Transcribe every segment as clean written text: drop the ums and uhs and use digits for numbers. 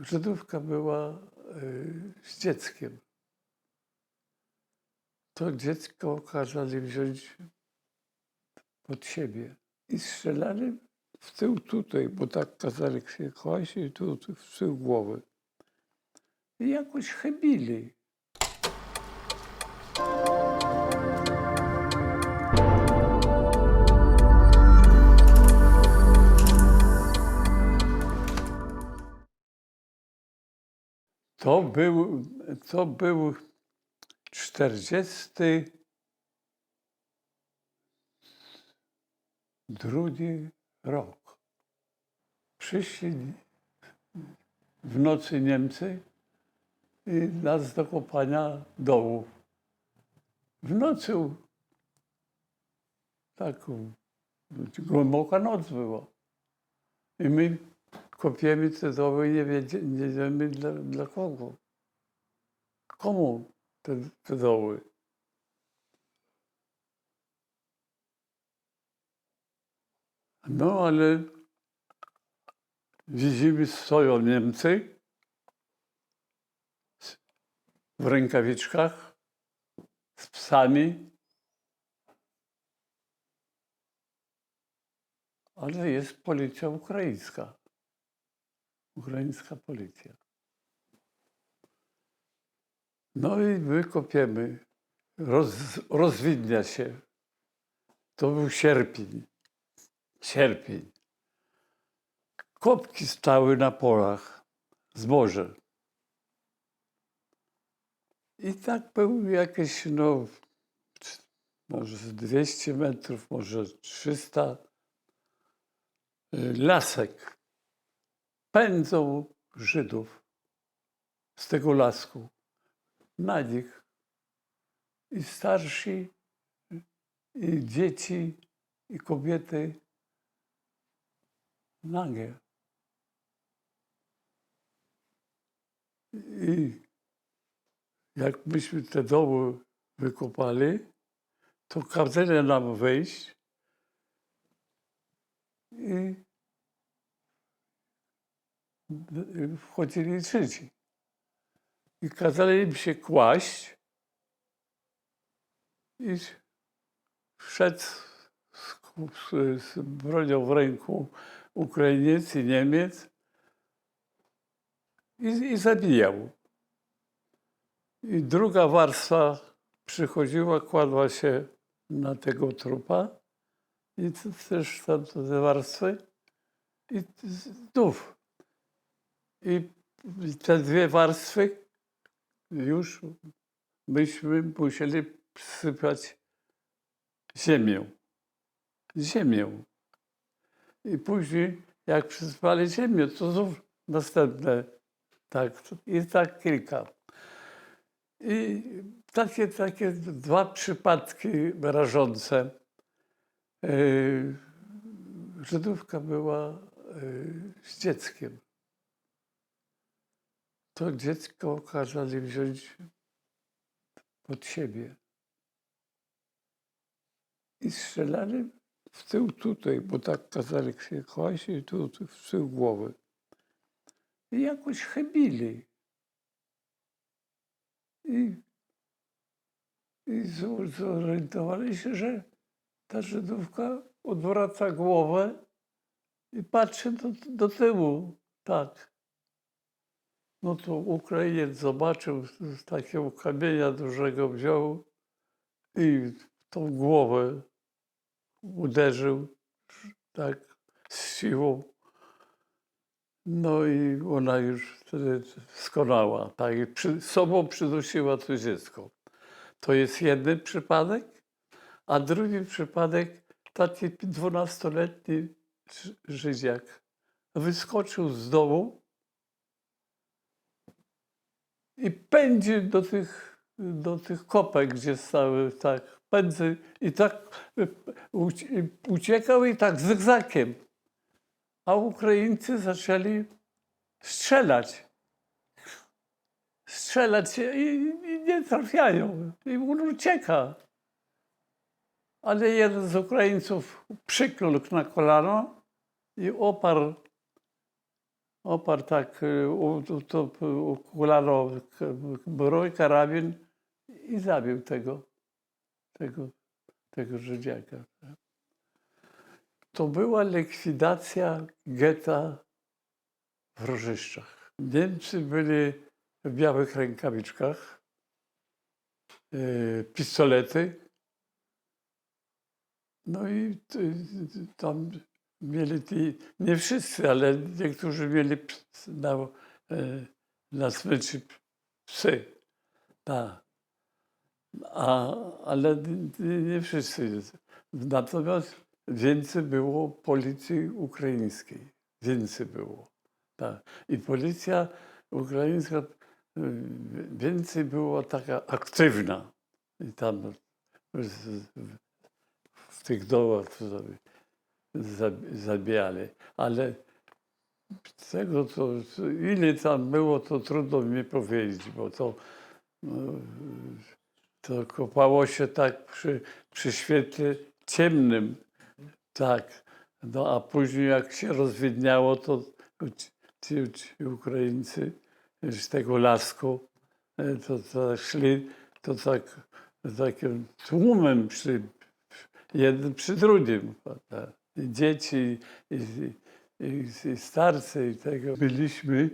Żydówka była z dzieckiem. To dziecko kazali wziąć pod siebie i strzelali w tył tutaj, bo tak kazali się kłaść i tu w tył głowy. I jakoś chybili. To był 42 rok. Przyszli w nocy Niemcy i nas do kopania dołów. W nocy tak głęboka noc była. I my kopiemy te doły i nie wiemy dla kogo. Komu te doły? No ale widzimy, stoją Niemcy w rękawiczkach z psami, ale jest policja ukraińska. Ukraińska policja. No i my kopiemy. Rozwidnia się. To był sierpień. Kopki stały na polach, zboże. I tak był jakieś, może 200 metrów, może 300, lasek. Pędzą Żydów z tego lasku. Na nich i starsi, i dzieci, i kobiety nagie. I jak myśmy te doły wykopali, to kazali nam wejść i wchodzili Żydzi. I kazali im się kłaść i wszedł z bronią w ręku Ukrainiec i Niemiec i zabijał. I druga warstwa przychodziła, kładła się na tego trupa i też tam te warstwy i znów. I te dwie warstwy już myśmy musieli sypać ziemią. I później, jak przysypali ziemię, to znów następne. Tak, i tak kilka. I takie dwa przypadki rażące. Żydówka była z dzieckiem. To dziecko kazali wziąć pod siebie. I strzelali w tył tutaj, bo tak kazali się kłaść i tu w tył głowy. I jakoś chybili. I zorientowali się, że ta Żydówka odwraca głowę i patrzy do tyłu. Tak. No to Ukrainiec zobaczył, z takiego kamienia dużego wziął i tą głowę uderzył tak z siłą. No i ona już wtedy skonała. Tak, i sobą przynosiła to dziecko. To jest jeden przypadek, a drugi przypadek taki 12-letni Żydziak wyskoczył z domu i pędzi do tych kopek, gdzie stały, tak, pędzi i tak uciekał i tak zygzakiem. A Ukraińcy zaczęli strzelać i nie trafiają. I on ucieka. Ale jeden z Ukraińców przykląkł na kolano i oparł oparł tak to kolano broń, karabin i zabił tego Żydziaka. To była likwidacja getta w Rożyszczach. Niemcy byli w białych rękawiczkach, pistolety. No i tam mieli nie wszyscy, ale niektórzy mieli na smyczy psy. Tak. Ale nie wszyscy. Natomiast więcej było policji ukraińskiej. Więcej było. Tak. I policja ukraińska więcej była taka aktywna. I tam w tych dołach sobie zabijali. Ale tego, ile tam było, to trudno mi powiedzieć, bo to kopało się tak przy świetle ciemnym, tak. No a później jak się rozwidniało, to ci Ukraińcy z tego lasku to szli, to tak takim tłumem jeden przy drugim. Prawda? I dzieci, i starcy i tego. Byliśmy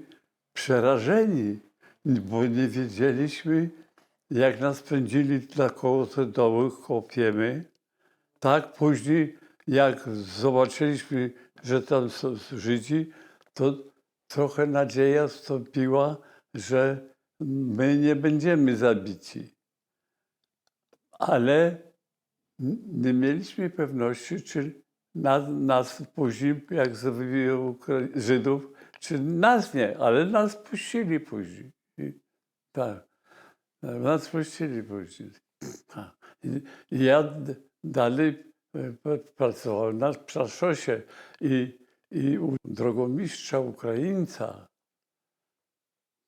przerażeni, bo nie wiedzieliśmy, jak nas pędzili dla kogo te doły kopiemy. Tak później, jak zobaczyliśmy, że tam są Żydzi, to trochę nadzieja wstąpiła, że my nie będziemy zabici. Ale nie mieliśmy pewności, czy nas później, jak zabiło Żydów, czy nas nie, ale nas puścili później. Tak, nas puścili później. I ja dalej pracowałem na Przaszosie i u drogomistrza Ukraińca,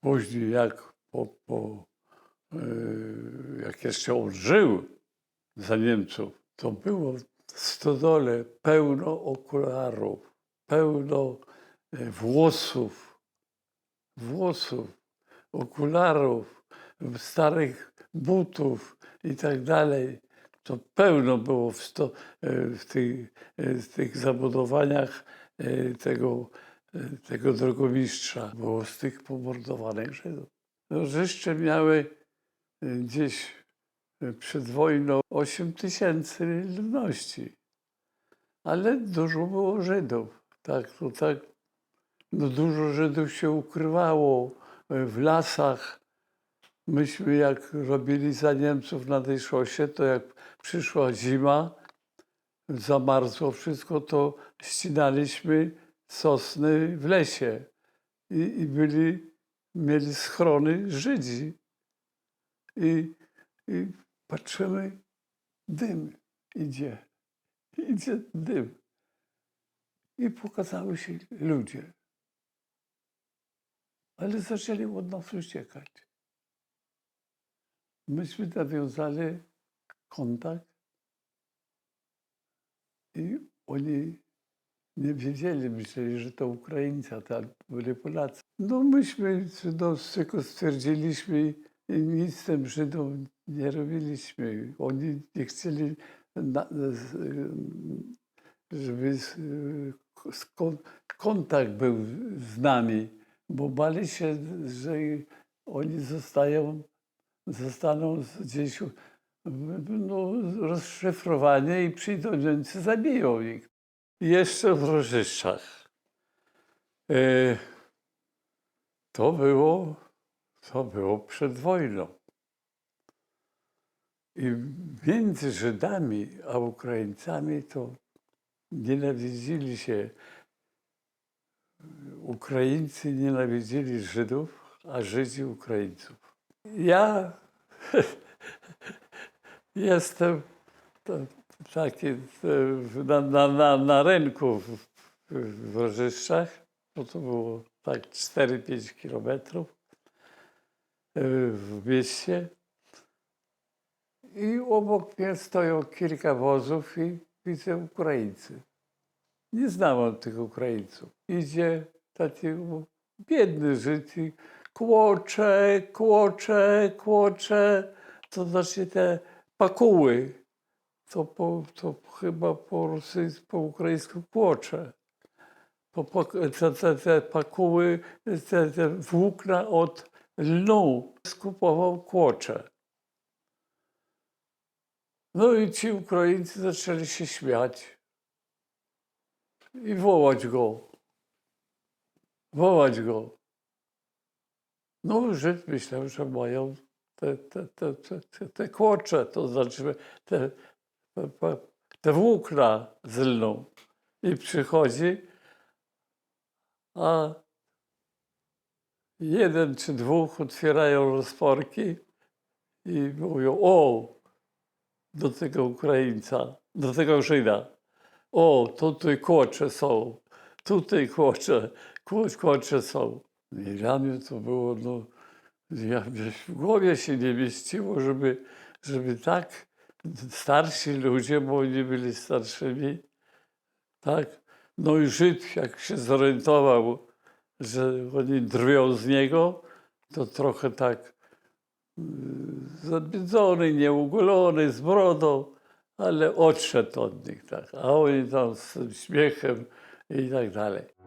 później jak jeszcze on żył za Niemców, to było w stodole pełno okularów, pełno włosów, okularów, starych butów i tak dalej. To pełno było w tych zabudowaniach tego drogomistrza. Było z tych pomordowanych Żydów. Rożyszcze miały gdzieś przed wojną 8 000 ludności, ale dużo było Żydów. No dużo Żydów się ukrywało w lasach. Myśmy jak robili za Niemców na tej szosie, to jak przyszła zima, zamarzło wszystko, to ścinaliśmy sosny w lesie i mieli schrony Żydzi. I patrzymy, dym idzie dym. I pokazały się ludzie. Ale zaczęli od nas uciekać. Myśmy nawiązali kontakt i oni nie wiedzieli, myśleli, że to Ukraińcy, a tam byli Polacy. No myśmy tylko stwierdziliśmy i nic z tym Żydom nie robiliśmy. Oni nie chcieli, żeby kontakt był z nami, bo bali się, że oni zostaną gdzieś rozszyfrowani i przyjdą Niemcy, zabiją ich. Jeszcze w Rożyszczach. To było przed wojną. I między Żydami a Ukraińcami to nienawidzili się. Ukraińcy nienawidzili Żydów, a Żydzi Ukraińców. Ja jestem taki na rynku w Rożyszczach, bo to było tak 4-5 kilometrów w mieście. I obok mnie stoją kilka wozów i widzę Ukraińcy. Nie znałem tych Ukraińców. Idzie taki biedny Żyd i kłocze, kłocze, kłocze, to znaczy te pakuły, to chyba po ukraińsku kłocze. Te pakuły, te włókna od lnu skupował kłocze. No i ci Ukraińcy zaczęli się śmiać i wołać go. Wołać go. No Żyd myślał, że mają te kłocze, to znaczy te włókna z lnu. I przychodzi, a jeden czy dwóch otwierają rozporki i mówią: o, do tego Ukraińca, do tego Żyda. O, tutaj kłocze są, tutaj kłocze są. I dla mnie to było, no, w głowie się nie mieściło, żeby tak starsi ludzie, bo oni byli starszymi, tak? No i Żyd, jak się zorientował, że oni drwią z niego, to trochę tak zabiedzony, nieugolony, z brodą, ale odszedł od nich, tak. A oni tam z tym śmiechem i tak dalej.